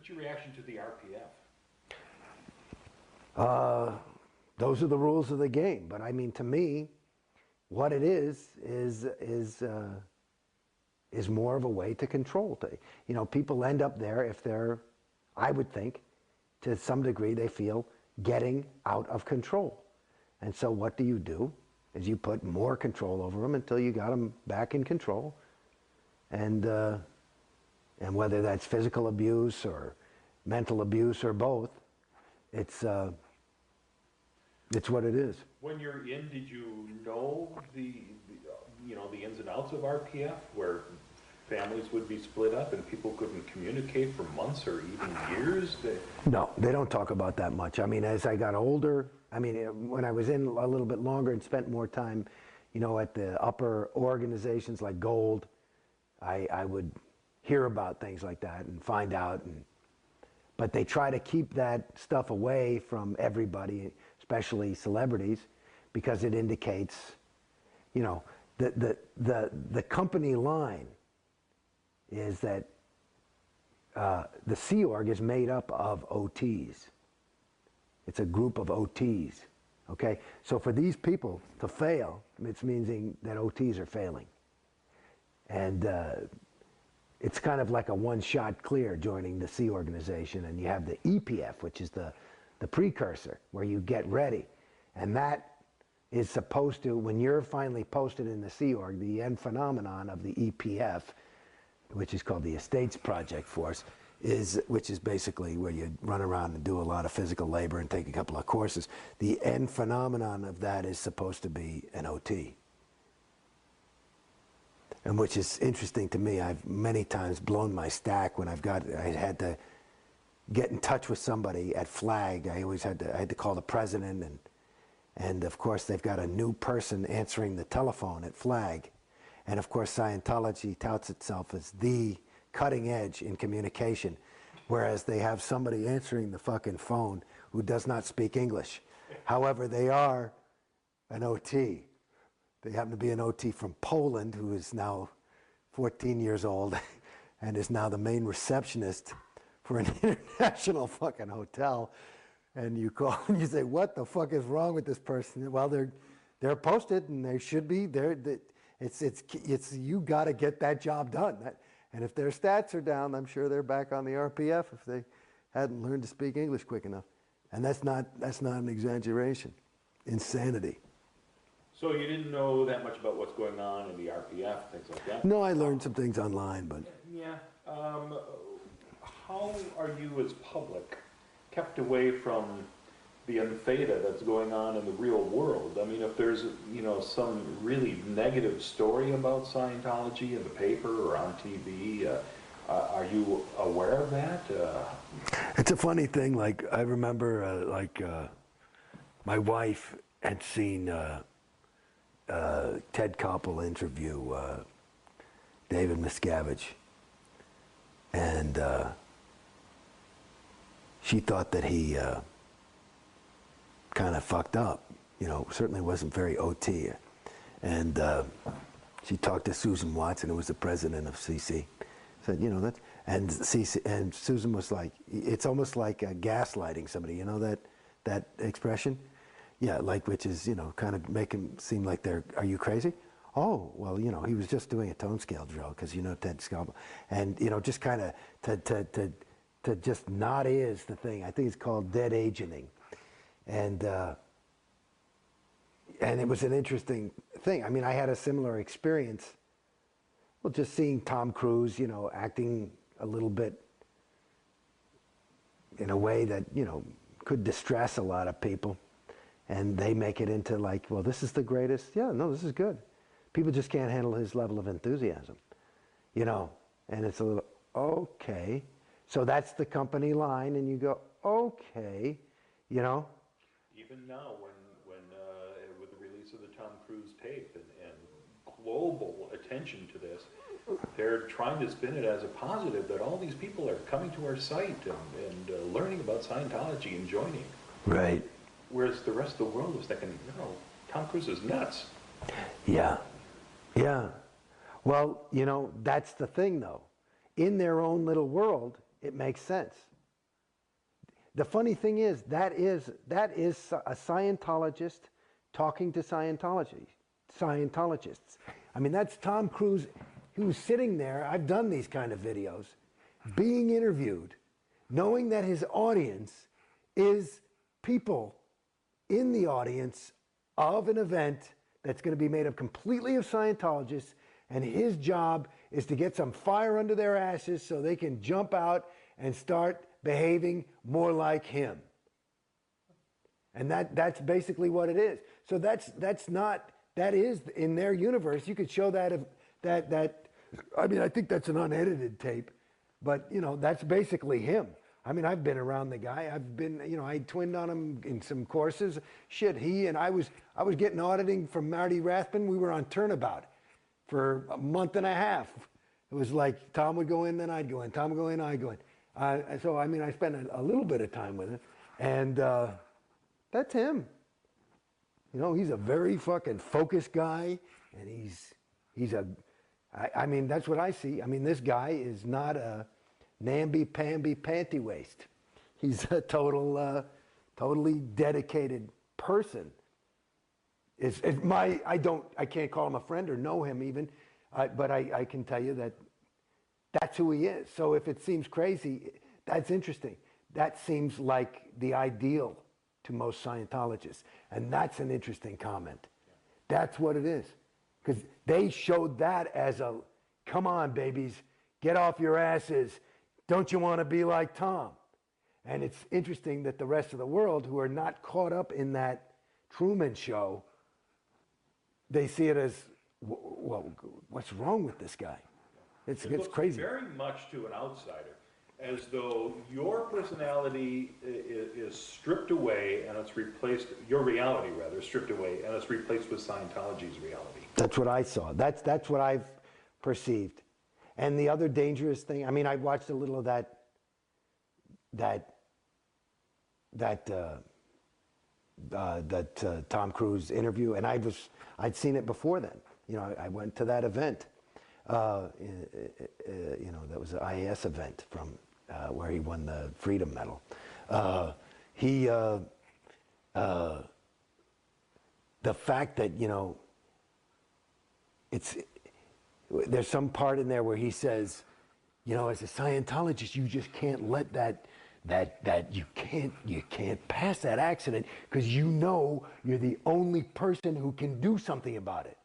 What's your reaction to the RPF? Those are the rules of the game. But I mean, to me, what it is more of a way to control. You know, people end up there if they're, I would think, to some degree, they feel getting out of control. And so what do? Is you put more control over them until you got them back in control. And whether that's physical abuse or mental abuse or both, it's what it is. When you're in, did you know the ins and outs of RPF, where families would be split up and people couldn't communicate for months or even years? No, they don't talk about that much. I mean, as I got older, I mean, when I was in a little bit longer and spent more time, you know, at the upper organizations like Gold, I would hear about things like that and find out. But they try to keep that stuff away from everybody, especially celebrities, because it indicates, you know, the company line is that the Sea Org is made up of OTs. It's a group of OTs, okay? So for these people to fail, it's meaning that OTs are failing. And it's kind of like a one-shot clear joining the Sea organization, and you have the EPF, which is the precursor, where you get ready. And that is supposed to, when you're finally posted in the Sea Org, the end phenomenon of the EPF, which is called the Estates Project Force, which is basically where you run around and do a lot of physical labor and take a couple of courses. The end phenomenon of that is supposed to be an OT. And which is interesting to me. I've many times blown my stack when I had to get in touch with somebody at Flag. I had to call the president, and of course they've got a new person answering the telephone at Flag. And of course Scientology touts itself as the cutting edge in communication, whereas they have somebody answering the fucking phone who does not speak English. However, they are an OT. They happen to be an OT from Poland who is now 14 years old and is now the main receptionist for an international fucking hotel. And you call and you say, what the fuck is wrong with this person? Well, they're posted and they should be. It's you got to get that job done. And if their stats are down, I'm sure they're back on the RPF if they hadn't learned to speak English quick enough. And that's not an exaggeration. Insanity. So you didn't know that much about what's going on in the RPF, things like that? No, I learned some things online, but... Yeah. How are you as public kept away from the untheta that's going on in the real world? I mean, if there's, you know, some really negative story about Scientology in the paper or on TV, are you aware of that? It's a funny thing. Like, I remember, my wife had seen Ted Koppel interview David Miscavige, and she thought that he kind of fucked up, you know, certainly wasn't very OT. And she talked to Susan Watson, who was the president of CC, said, you know, that, and Susan was like, it's almost like gaslighting somebody, you know, that expression? Yeah, like, which is, you know, kind of make him seem like are you crazy? Oh, well, you know, he was just doing a tone scale drill, because, you know, Ted Koppel, and, you know, just kind of to just not is the thing. I think it's called dead agenting. And it was an interesting thing. I mean, I had a similar experience. Well, just seeing Tom Cruise, you know, acting a little bit in a way that, you know, could distress a lot of people. And they make it into like, well, this is the greatest. Yeah, no, this is good. People just can't handle his level of enthusiasm, you know. And it's a little, okay. So that's the company line, and you go, okay, you know. Even now, when with the release of the Tom Cruise tape and global attention to this, they're trying to spin it as a positive, that all these people are coming to our site and learning about Scientology and joining. Right. Whereas the rest of the world was thinking, no, Tom Cruise is nuts. Yeah. Yeah. Well, you know, that's the thing, though. In their own little world, it makes sense. the funny thing is that is a Scientologist talking to Scientologists. I mean, that's Tom Cruise, who's sitting there. I've done these kind of videos, being interviewed, knowing that his audience is people in the audience of an event that's going to be made up completely of Scientologists, and his job is to get some fire under their asses so they can jump out and start behaving more like him. And that's basically what it is. So that is in their universe. You could show that I mean, I think that's an unedited tape, but you know, that's basically him. I mean, I've been around the guy. I twinned on him in some courses. Shit, I was getting auditing from Marty Rathbun. We were on turnabout for a month and a half. It was like Tom would go in, then I'd go in. Tom would go in, I'd go in. So, I mean, I spent a little bit of time with him, and that's him. You know, he's a very fucking focused guy, and I mean, that's what I see. I mean, this guy is not a namby-pamby panty waist. He's a totally dedicated person. I can't call him a friend or know him even, but I can tell you that that's who he is. So if it seems crazy, that's interesting. That seems like the ideal to most Scientologists. And that's an interesting comment. That's what it is. Because they showed that as a, come on, babies, get off your asses. Don't you want to be like Tom? And it's interesting that the rest of the world, who are not caught up in that Truman Show, they see it as, well, what's wrong with this guy? It's crazy. Very much to an outsider, as though your personality is stripped away and it's replaced, your reality rather, stripped away and it's replaced with Scientology's reality. That's what I saw. That's what I've perceived. And the other dangerous thing, I mean, I watched a little of that Tom Cruise interview, and I'd seen it before then. You know, I went to that event. You know, that was an IAS event from where he won the Freedom Medal. The fact that, you know, there's some part in there where he says, you know, as a Scientologist, you just can't let you can't pass that accident because you know you're the only person who can do something about it.